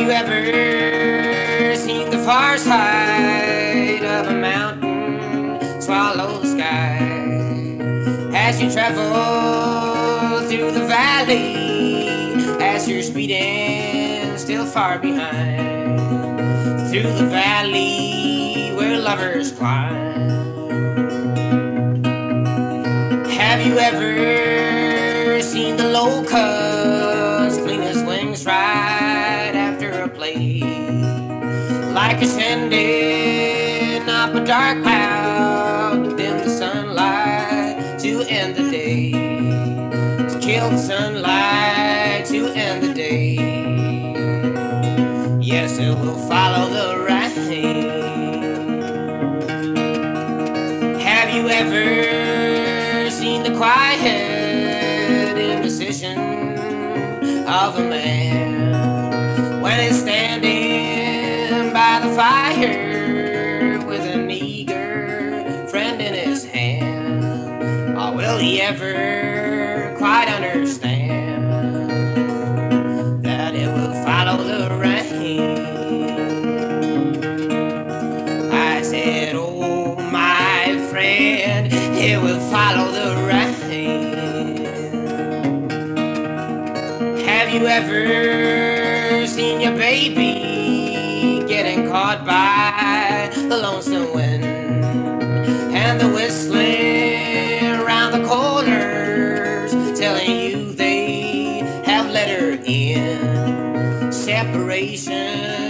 you ever seen the far side of a mountain swallow sky? As you travel through the valley, as you're speeding still far behind, through the valley where lovers climb. Have you ever seen the locusts clean his wings right after a play? Like ascending up a dark cloud to dim the sunlight to end the day, to kill the sunlight to end the day. Yes, it will follow the rain. Have you ever seen the quiet indecision of a man when he's standing by the fire with an eager friend in his hand? Or will he ever quite understand that it will follow the rain? I said, oh my friend, it will follow the rain. Have you ever seen your baby getting caught by the lonesome wind and the whistling around the corners telling you they have let her in? Separation